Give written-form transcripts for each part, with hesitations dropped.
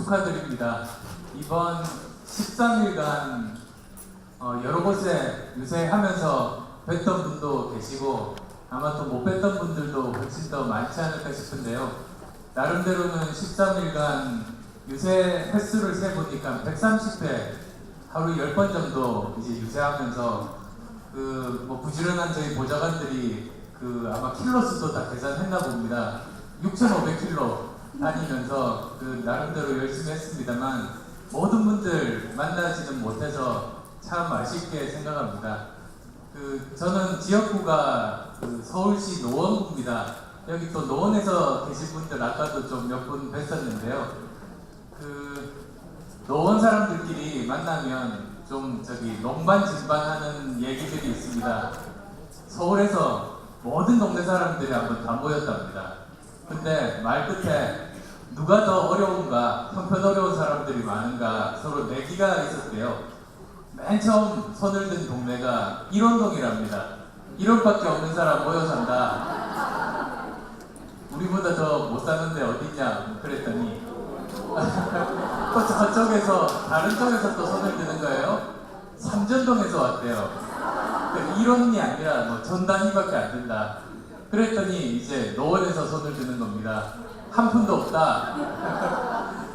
축하드립니다. 이번 13일간 여러 곳에 유세하면서 뵀던 분도 계시고 아마 또 못 뵀던 분들도 훨씬 더 많지 않을까 싶은데요. 나름대로는 13일간 유세 횟수를 세보니까 130회, 하루 10번 정도 이제 유세하면서 부지런한 저희 보좌관들이 아마 킬로 수도 다 계산했나 봅니다. 6,500킬로 다니면서 나름대로 열심히 했습니다만 모든 분들 만나지는 못해서 참 아쉽게 생각합니다. 저는 지역구가 서울시 노원구입니다. 여기 또 노원에서 계신 분들 아까도 좀 몇 분 뵀었는데요. 노원 사람들끼리 만나면 좀 농반진반하는 얘기들이 있습니다. 서울에서 모든 동네 사람들이 한번 다 모였답니다. 근데 말 끝에 누가 더 어려운가, 형편 어려운 사람들이 많은가 서로 내기가 있었대요. 맨 처음 손을 든 동네가 일원동이랍니다. 1원밖에 없는 사람 모여 산다. 우리보다 더 못 사는데 어딨냐 그랬더니 또 저쪽에서 다른 쪽에서 또 손을 드는 거예요. 삼전동에서 왔대요. 1원이 아니라 전 단위밖에 안 된다. 그랬더니 이제 노원에서 손을 드는 겁니다. 한 푼도 없다.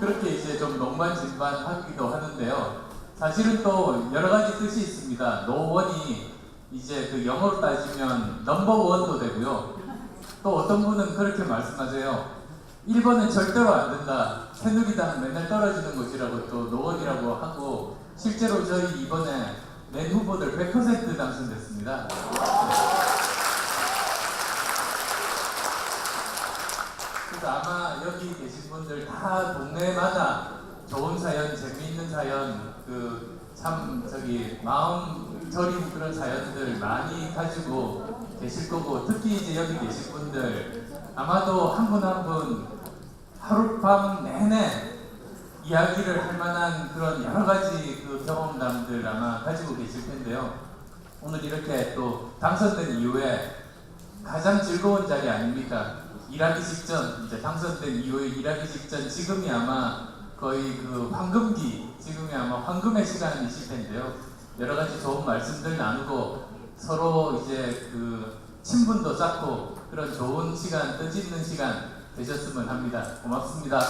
그렇게 이제 좀 농반진반하기도 하는데요. 사실은 또 여러 가지 뜻이 있습니다. 노원이 이제 영어로 따지면 넘버원도 되고요. 또 어떤 분은 그렇게 말씀하세요. 1번은 절대로 안 된다. 새누리당 맨날 떨어지는 곳이라고 또 노원이라고 하고, 실제로 저희 이번에 낸 후보들 100% 당선됐습니다. 그래서 아마 여기 계신 분들 다 동네마다 좋은 사연, 재미있는 사연, 마음 저린 그런 사연들 많이 가지고 계실 거고, 특히 이제 여기 계신 분들 아마도 한 분 한 분 하룻밤 내내 이야기를 할 만한 그런 여러 가지 경험담들 아마 가지고 계실 텐데요. 오늘 이렇게 또 당선된 이후에 가장 즐거운 자리 아닙니까? 일하기 직전, 이제 당선된 이후에 일하기 직전, 지금이 아마 거의 황금기, 지금이 아마 황금의 시간이실 텐데요. 여러 가지 좋은 말씀들 나누고 서로 이제 친분도 쌓고 그런 좋은 시간, 뜻있는 시간 되셨으면 합니다. 고맙습니다.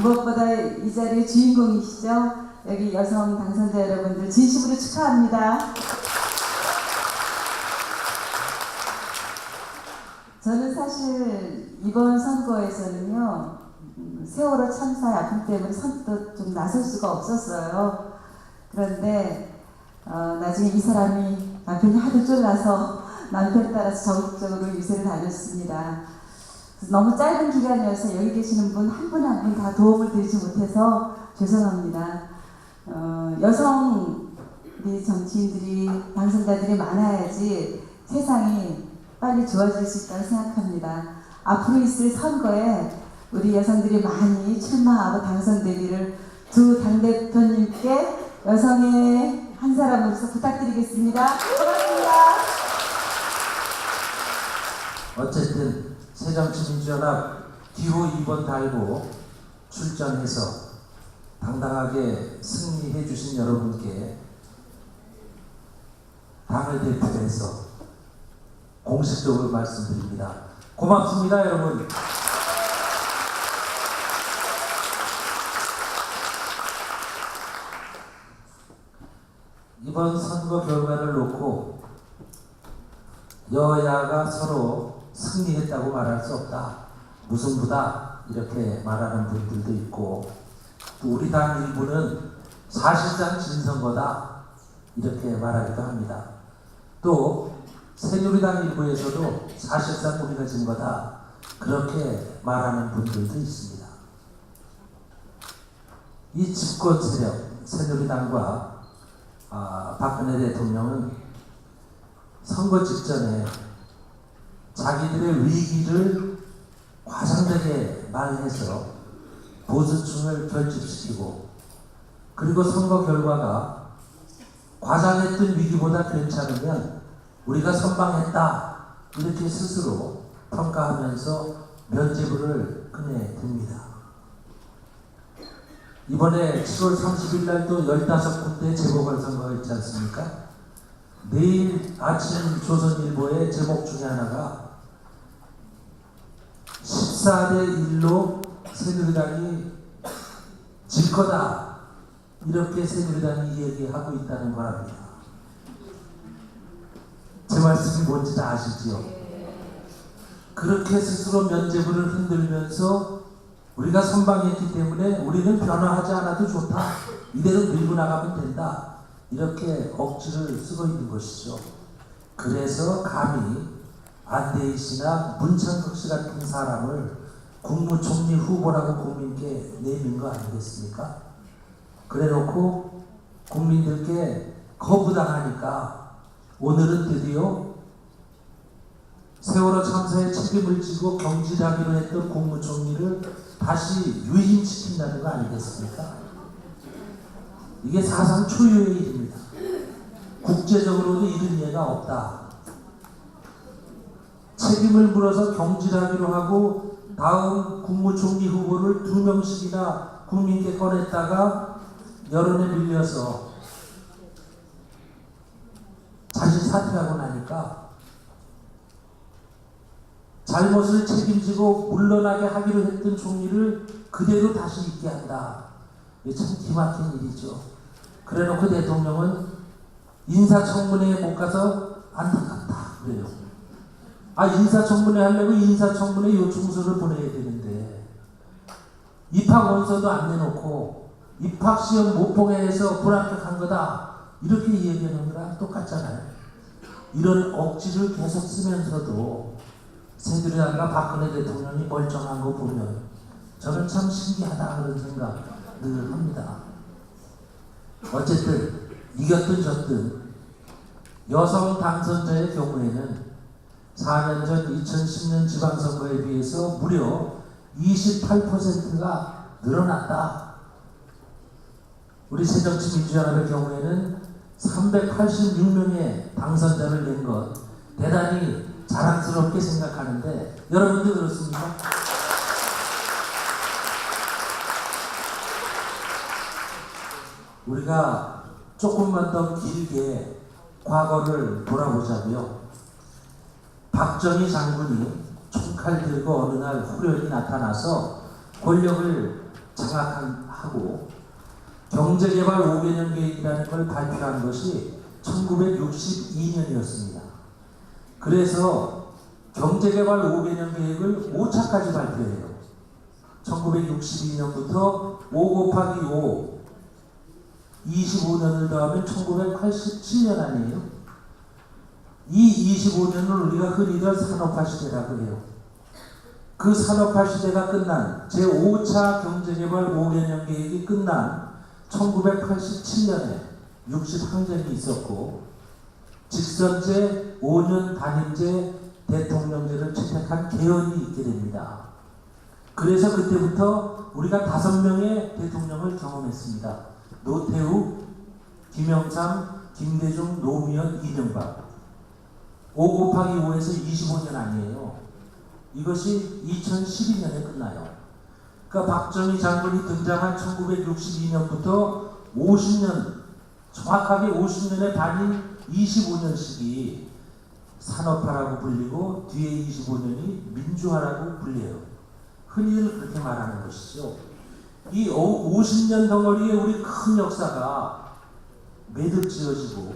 무엇보다 이 자리의 주인공이시죠. 여기 여성 당선자 여러분들 진심으로 축하합니다. 저는 사실 이번 선거에서는요, 세월호 참사의 아픔 때문에 선뜻 좀 나설 수가 없었어요. 그런데 나중에 이 사람이 남편이 하도 쫄라서 남편 따라서 적극적으로 유세를 다녔습니다. 너무 짧은 기간이어서 여기 계시는 분 한 분 한 분 다 도움을 드리지 못해서 죄송합니다. 여성 우리 정치인들이, 당선자들이 많아야지 세상이 빨리 좋아질 수 있다고 생각합니다. 앞으로 있을 선거에 우리 여성들이 많이 출마하고 당선되기를 두 당대표님께 여성의 한 사람으로서 부탁드리겠습니다. 고맙습니다. 어쨌든 새정치민주연합 기호 2번 달고 출전해서 당당하게 승리해 주신 여러분께 당을 대표해서 공식적으로 말씀드립니다. 고맙습니다, 여러분. 이번 선거 결과를 놓고 여야가 서로 승리했다고 말할 수 없다, 무승부다, 이렇게 말하는 분들도 있고, 또 우리 당 일부는 사실상 진 선거다, 이렇게 말하기도 합니다. 또 새누리당 일부에서도 사실상 우리가 진 거다, 그렇게 말하는 분들도 있습니다. 이 집권 세력 새누리당과 박근혜 대통령은 선거 직전에 자기들의 위기를 과장되게 말해서 보수층을 결집시키고, 그리고 선거 결과가 과장했던 위기보다 괜찮으면 우리가 선방했다, 이렇게 스스로 평가하면서 면죄부를 꺼내듭니다. 이번에 7월 30일 날도 15군데 재보궐선거가 있지 않습니까? 내일 아침 조선일보의 제목 중에 하나가 14대 1로 새누리당이 질 거다, 이렇게 새누리당이 얘기하고 있다는 거랍니다. 제 말씀이 뭔지 다 아시지요? 그렇게 스스로 면죄부를 흔들면서 우리가 선방했기 때문에 우리는 변화하지 않아도 좋다, 이대로 밀고 나가면 된다, 이렇게 억지를 쓰고 있는 것이죠. 그래서 감히 안대희 씨나 문창극 씨 같은 사람을 국무총리 후보라고 국민께 내민 거 아니겠습니까? 그래놓고 국민들께 거부당하니까 오늘은 드디어 세월호 참사에 책임을 지고 경질하기로 했던 국무총리를 다시 유임시킨다는 거 아니겠습니까? 이게 사상 초유의 일입니다. 국제적으로도 이런 예가 없다. 책임을 물어서 경질하기로 하고 다음 국무총리 후보를 2명씩이나 국민께 꺼냈다가 여론에 밀려서 자신 사퇴하고 나니까 잘못을 책임지고 물러나게 하기로 했던 총리를 그대로 다시 있게 한다. 이게 참 기막힌 일이죠. 그래놓고 대통령은 인사청문회에 못 가서 안타깝다 그래요. 인사청문회 하려면 인사청문회 요청서를 보내야 되는데 입학원서도 안 내놓고 입학시험 못 보게 해서 불합격한 거다, 이렇게 얘기하는 거랑 똑같잖아요. 이런 억지를 계속 쓰면서도 새누리당과 박근혜 대통령이 멀쩡한 거 보면 저는 참 신기하다, 그런 생각 늘 합니다. 어쨌든 이겼든 졌든 여성 당선자의 경우에는 4년 전 2010년 지방선거에 비해서 무려 28%가 늘어났다. 우리 새정치민주연합의 경우에는 386명의 당선자를 낸 것 대단히 자랑스럽게 생각하는데 여러분도 그렇습니까? 우리가 조금만 더 길게 과거를 돌아보자고요. 박정희 장군이 총칼 들고 어느 날 후련히 나타나서 권력을 장악하고 경제개발 5개년 계획이라는 걸 발표한 것이 1962년이었습니다. 그래서 경제개발 5개년 계획을 5차까지 발표해요. 1962년부터 5 곱하기 5, 25년을 더하면 1987년 아니에요? 이 25년을 우리가 흔히들 산업화 시대라고 해요. 그 산업화 시대가 끝난 제5차 경제개발 5개년 계획이 끝난 1987년에 60항쟁이 있었고 직선제 5년 단임제 대통령제를 채택한 개헌이 있게 됩니다. 그래서 그때부터 우리가 5명의 대통령을 경험했습니다. 노태우, 김영삼, 김대중, 노무현, 이명박. 5 곱하기 5에서 25년 아니에요. 이것이 2012년에 끝나요. 그러니까 박정희 장군이 등장한 1962년부터 50년, 정확하게 50년의 반인 25년씩이 산업화라고 불리고 뒤에 25년이 민주화라고 불려요. 흔히들 그렇게 말하는 것이죠. 이 50년 덩어리에 우리 큰 역사가 매듭 지어지고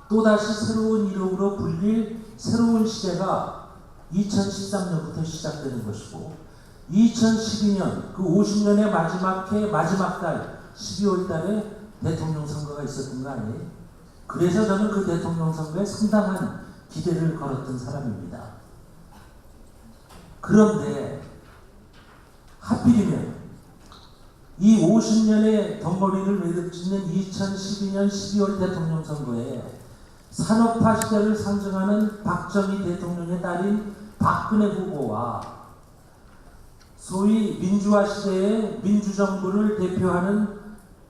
또다시 새로운 이름으로 불릴 새로운 시대가 2013년부터 시작되는 것이고 2012년 그 50년의 마지막 달 12월 달에 대통령 선거가 있었던 거 아니에요? 그래서 저는 그 대통령 선거에 상당한 기대를 걸었던 사람입니다. 그런데 하필이면 이 50년의 덩어리를 매듭짓는 2012년 12월 대통령 선거에 산업화 시대를 상징하는 박정희 대통령의 딸인 박근혜 후보와 소위 민주화 시대의 민주정부를 대표하는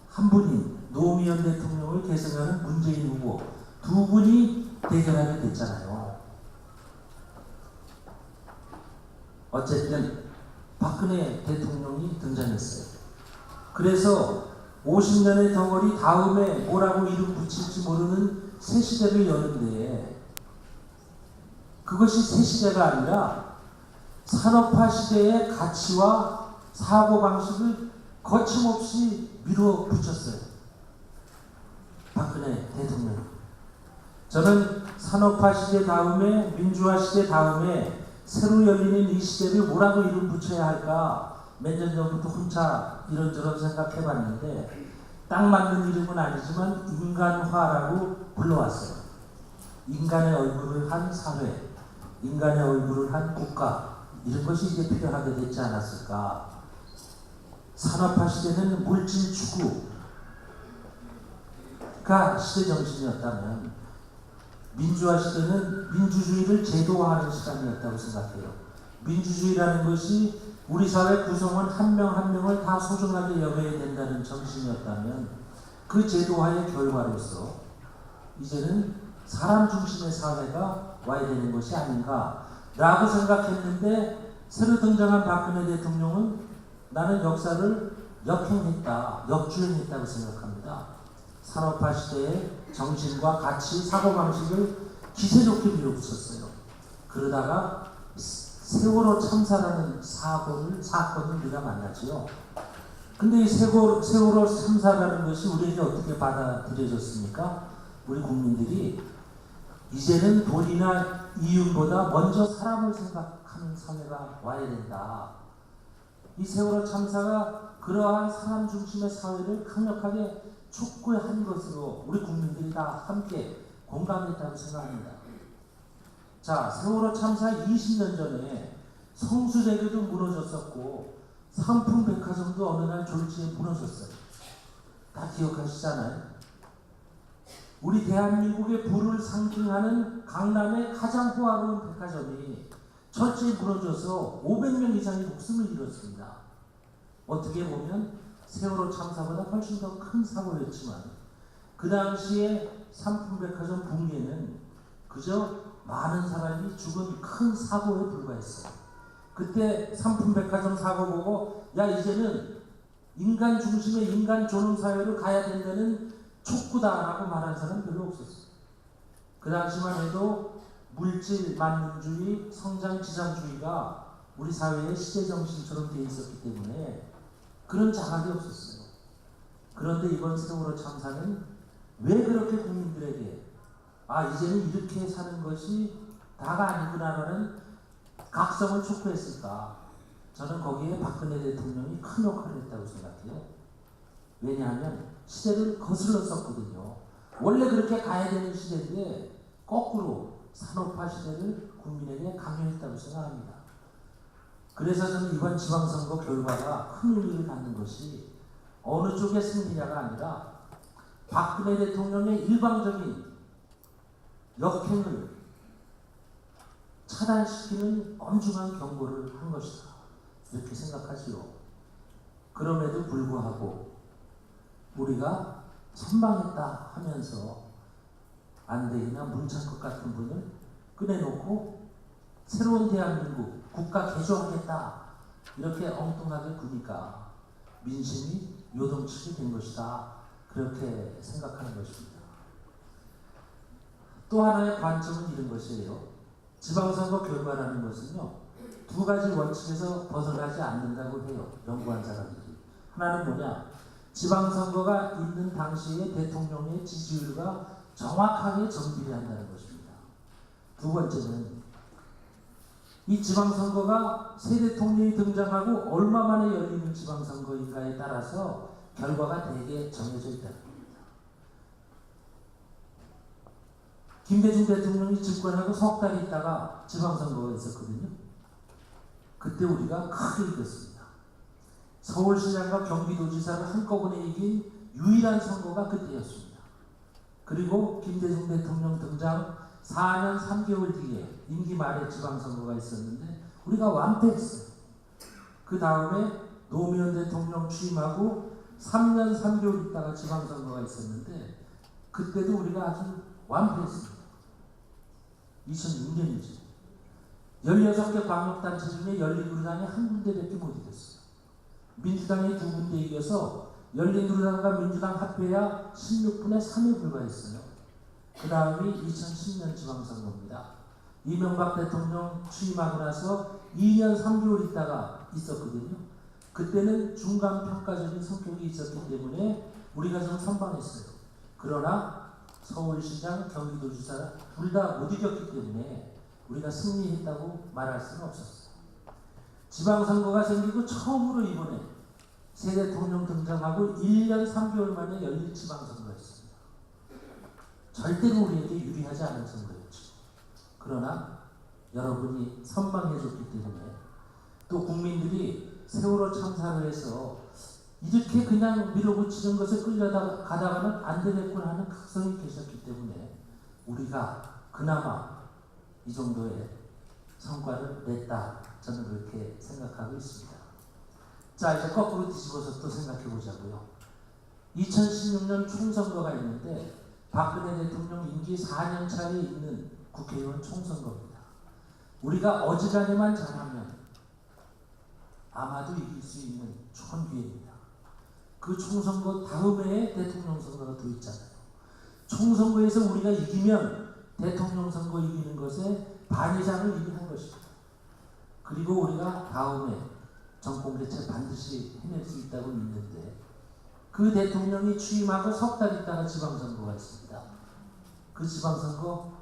한 분인 노무현 대통령을 계승하는 문재인 후보 두 분이 대결하게 됐잖아요. 어쨌든 박근혜 대통령이 등장했어요. 그래서 50년의 덩어리 다음에 뭐라고 이름 붙일지 모르는 새 시대를 여는데, 그것이 새 시대가 아니라 산업화 시대의 가치와 사고방식을 거침없이 밀어붙였어요. 박근혜 대통령. 저는 산업화 시대 다음에, 민주화 시대 다음에 새로 열리는 이 시대를 뭐라고 이름 붙여야 할까 몇 년 전부터 혼자 이런저런 생각해 봤는데, 딱 맞는 이름은 아니지만 인간화라고 불러왔어요. 인간의 얼굴을 한 사회, 인간의 얼굴을 한 국가, 이런 것이 이제 필요하게 됐지 않았을까. 산업화 시대는 물질 추구가 시대 정신이었다면, 민주화 시대는 민주주의를 제도화하는 시간이었다고 생각해요. 민주주의라는 것이 우리 사회 구성원 한 명 한 명을 다 소중하게 여겨야 된다는 정신이었다면, 그 제도화의 결과로서 이제는 사람 중심의 사회가 와야 되는 것이 아닌가라고 생각했는데, 새로 등장한 박근혜 대통령은 나는 역사를 역행했다, 역주행했다고 생각합니다. 산업화 시대의 정신과 가치, 사고방식을 기세좋게 밀어붙였어요. 그러다가 세월호 참사라는 사건을 우리가 만났지요. 근데 이 세월호 참사라는 것이 우리에게 어떻게 받아들여졌습니까? 우리 국민들이 이제는 돈이나 이윤보다 먼저 사람을 생각하는 사회가 와야 된다. 이 세월호 참사가 그러한 사람 중심의 사회를 강력하게 촉구한 것으로 우리 국민들이 다 함께 공감했다고 생각합니다. 자, 세월호 참사 20년 전에 성수대교도 무너졌었고 상품백화점도 어느 날 졸지에 무너졌어요. 다 기억하시잖아요. 우리 대한민국의 부를 상징하는 강남의 가장 호화로운 백화점이 철저히 무너져서 500명 이상이 목숨을 잃었습니다. 어떻게 보면 세월호 참사보다 훨씬 더 큰 사고였지만, 그 당시에 상품백화점 붕괴는 그저 많은 사람이 죽은 큰 사고에 불과했어요. 그때 상품백화점 사고 보고 야 이제는 인간 중심의 인간 존엄 사회로 가야 된다는 촉구다라고 말한 사람 별로 없었어요. 그 당시만 해도 물질 만능주의, 성장 지상주의가 우리 사회의 시대 정신처럼 되어 있었기 때문에 그런 자각이 없었어요. 그런데 이번 세월호 참사는 왜 그렇게 국민들에게 이제는 이렇게 사는 것이 다가 아니구나라는 각성을 촉구했을까? 저는 거기에 박근혜 대통령이 큰 역할을 했다고 생각해요. 왜냐하면 시대를 거슬렀었거든요. 원래 그렇게 가야 되는 시대인데 거꾸로 산업화 시대를 국민에게 강요했다고 생각합니다. 그래서 저는 이번 지방선거 결과가 큰 의미를 갖는 것이 어느 쪽의 승리냐가 아니라 박근혜 대통령의 일방적인 역행을 차단시키는 엄중한 경고를 한 것이다, 이렇게 생각하지요. 그럼에도 불구하고 우리가 선방했다 하면서 안대희나 문창극 같은 분을 꺼내놓고 새로운 대한민국 국가 개조하겠다 이렇게 엉뚱하게 구니까 민심이 요동치게 된 것이다, 그렇게 생각하는 것입니다. 또 하나의 관점은 이런 것이에요. 지방선거 결과라는 것은요, 두 가지 원칙에서 벗어나지 않는다고 해요, 연구한 사람들이. 하나는 뭐냐, 지방선거가 있는 당시에 대통령의 지지율과 정확하게 정비례한다는 것입니다. 두 번째는 이 지방선거가 새 대통령이 등장하고 얼마 만에 열리는 지방선거인가에 따라서 결과가 대개 정해져 있다는 겁니다. 김대중 대통령이 집권하고 석 달 있다가 지방선거가 있었거든요. 그때 우리가 크게 이겼습니다. 서울시장과 경기도지사를 한꺼번에 이긴 유일한 선거가 그때였습니다. 그리고 김대중 대통령 등장 4년 3개월 뒤에 임기 말에 지방선거가 있었는데 우리가 완패했어요. 그 다음에 노무현 대통령 취임하고 3년 3개월 있다가 지방선거가 있었는데 그때도 우리가 아주 완패했습니다. 2006년이죠. 16개 광역단체 중에 열린우리당이 한 군데밖에 못 이겼어요. 민주당이 2군데 이겨서 열린우리당과 민주당 합해야 16분의 3에 불과했어요. 그 다음이 2010년 지방선거입니다. 이명박 대통령 취임하고 나서 2년 3개월 있다가 있었거든요. 그때는 중간평가적인 성격이 있었기 때문에 우리가 좀 선방했어요. 그러나 서울시장, 경기도지사 둘 다 못 이겼기 때문에 우리가 승리했다고 말할 수는 없었어요. 지방선거가 생기고 처음으로 이번에 새 대통령 등장하고 1년 3개월 만에 열린 지방선거였습니다. 절대로 우리에게 유리하지 않은 선거였죠. 그러나 여러분이 선방해줬기 때문에 또 국민들이 세월호 참사를 해서 이렇게 그냥 밀어붙이는 것에 끌려가다가는 안 되겠구나 하는 각성이 계셨기 때문에 우리가 그나마 이 정도의 성과를 냈다. 저는 그렇게 생각하고 있습니다. 자, 이제 거꾸로 뒤집어서 또 생각해 보자고요. 2016년 총선거가 있는데 박근혜 대통령 임기 4년 차에 있는 국회의원 총선거입니다. 우리가 어지간히만 잘하면 아마도 이길 수 있는 좋은 기회입니다. 그 총선거 다음 해에 대통령 선거가 또 있잖아요. 총선거에서 우리가 이기면 대통령 선거 이기는 것에 반 이상을 이기는 것입니다. 그리고 우리가 다음에 정권 교체 반드시 해낼 수 있다고 믿는데 그 대통령이 취임하고 석 달 있다가 지방선거가 있습니다. 그 지방선거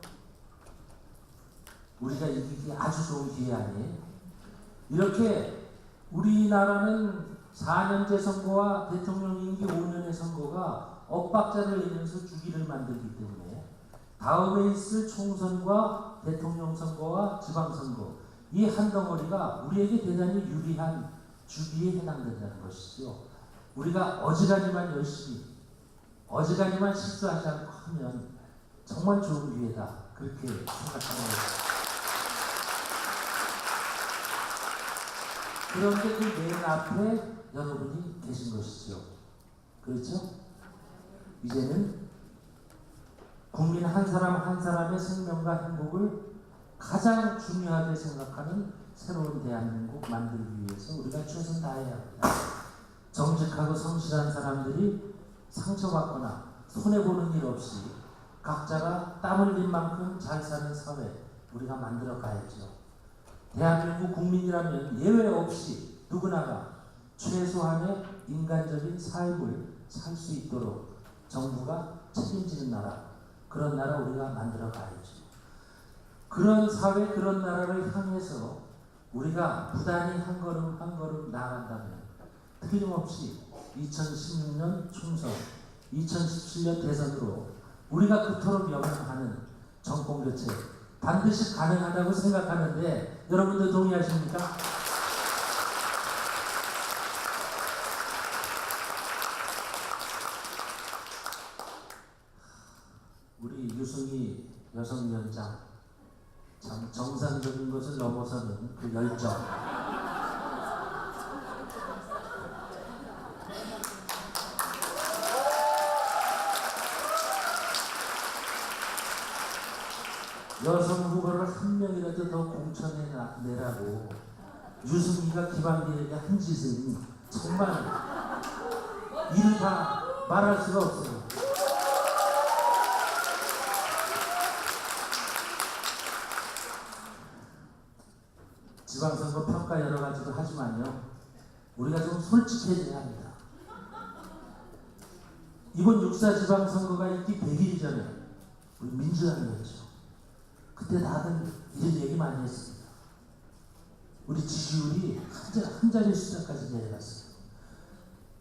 우리가 이기기 아주 좋은 기회 아니에요? 이렇게 우리나라는 4년제 선거와 대통령 임기 5년의 선거가 엇박자를 내면서 주기를 만들기 때문에 다음에 있을 총선과 대통령 선거와 지방선거 이 한 덩어리가 우리에게 대단히 유리한 주기에 해당된다는 것이죠. 우리가 어지간히만 열심히 어지간히만 실수하지 않고 하면 정말 좋은 기회다. 그렇게 생각하는 것입니다. 그런데 그 맨 앞에 여러분이 계신 것이죠. 그렇죠? 이제는 국민 한 사람 한 사람의 생명과 행복을 가장 중요하게 생각하는 새로운 대한민국 만들기 위해서 우리가 최선 다해야 합니다. 정직하고 성실한 사람들이 상처받거나 손해보는 일 없이 각자가 땀 흘린 만큼 잘 사는 사회 우리가 만들어 가야죠. 대한민국 국민이라면 예외 없이 누구나가 최소한의 인간적인 삶을 살 수 있도록 정부가 책임지는 나라, 그런 나라 우리가 만들어 가야죠. 그런 사회, 그런 나라를 향해서 우리가 부단히 한 걸음 한 걸음 나아간다면 틀림없이 2016년 총선, 2017년 대선으로 우리가 그토록 염원하는 정권교체 반드시 가능하다고 생각하는데 여러분들 동의하십니까? 우리 유승희 여성위원장 참 정상적인 것을 넘어서는 그 열정 여성 후보를 한 명이라도 더 공천해내라고 유승희가 기반기에게 한 짓은 정말 이를 다 말할 수가 없어요. 지방선거 평가 여러 가지도 하지만요, 우리가 좀 솔직해져야 합니다. 이번 6.4 지방선거가 있기 100일 전에 우리 민주당이었죠. 그때 다들 이런 얘기 많이 했습니다. 우리 지지율이 한 자리 숫자까지 내려갔어요.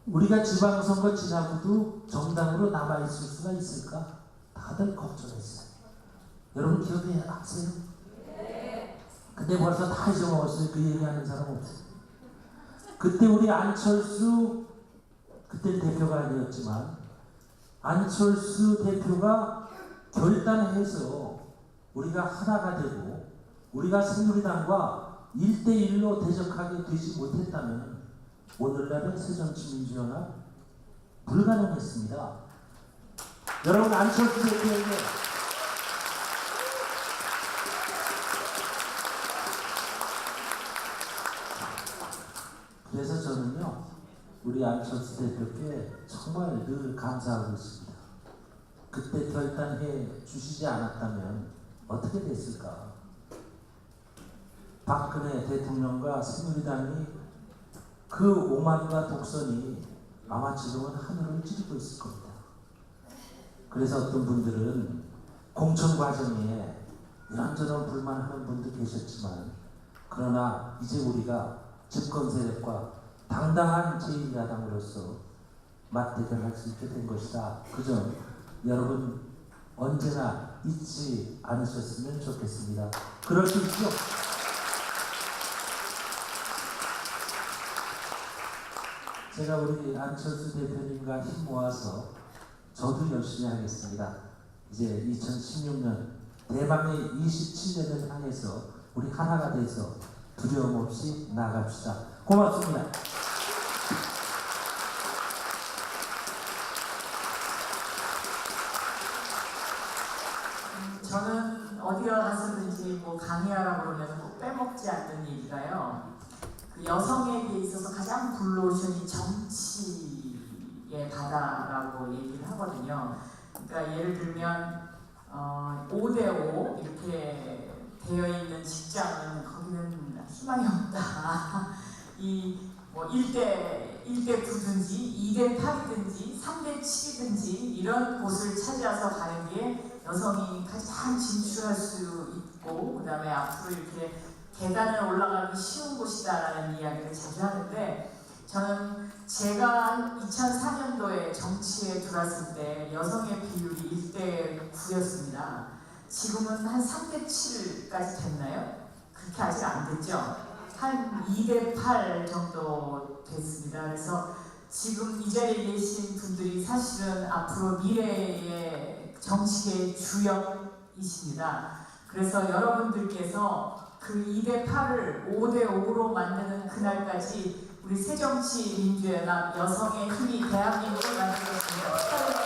우리가 지방선거 지나고도 정당으로 남아있을 수가 있을까? 다들 걱정했어요. 여러분 기억하세요? 근데 벌써 다 잊어먹었어요. 그 얘기하는 사람 없어요. 그때 우리 안철수, 그때 대표가 아니었지만 안철수 대표가 결단해서 우리가 하나가 되고 우리가 새누리당과 1대1로 대적하게 되지 못했다면 오늘날의 새정치민주연합 불가능했습니다. 여러분 안철수 대표에게 그래서 저는요, 우리 안철수 대표께 정말 늘 감사하고 있습니다. 그때 결단해 주시지 않았다면 어떻게 됐을까? 박근혜 대통령과 새누리당이 그 오만과 독선이 아마 지금은 하늘을 찌르고 있을 겁니다. 그래서 어떤 분들은 공천 과정에 이런저런 불만하는 분도 계셨지만, 그러나 이제 우리가 집권 세력과 당당한 제1야당으로서 맞대결할 수 있게 된 것이다. 그 점 여러분 언제나 잊지 않으셨으면 좋겠습니다. 그럴 수 있죠? 제가 우리 안철수 대표님과 힘 모아서 저도 열심히 하겠습니다. 이제 2016년 대망의 27년을 향해서 우리 하나가 돼서 두려움 없이 나갑시다. 고맙습니다. 저는 어디가 갔었는지 뭐 강의하라고 그러면 꼭 빼먹지 않는 얘기가요. 그 여성에게 있어서 가장 블루오션이 정치의 바다라고 얘기를 하거든요. 그러니까 예를 들면 5대5 이렇게 되어 있는 직장은 거기는 희망이 없다. 이 뭐 1대 9든지 2대 8이든지 3대 7이든지 이런 곳을 찾아서 가는 게 여성이 가장 진출할 수 있고, 그 다음에 앞으로 이렇게 계단을 올라가기 쉬운 곳이다라는 이야기를 자주 하는데, 저는 제가 2004년도에 정치에 들어왔을 때 여성의 비율이 1대 9였습니다. 지금은 한 3대 7까지 됐나요? 그렇게 아직 안 됐죠? 한 2대 8 정도 됐습니다. 그래서 지금 이 자리에 계신 분들이 사실은 앞으로 미래의 정치의 주역이십니다. 그래서 여러분들께서 그 2대 8을 5대 5로 만드는 그날까지 우리 새정치민주연합 여성의 힘이 대한민국을 만들었습니다.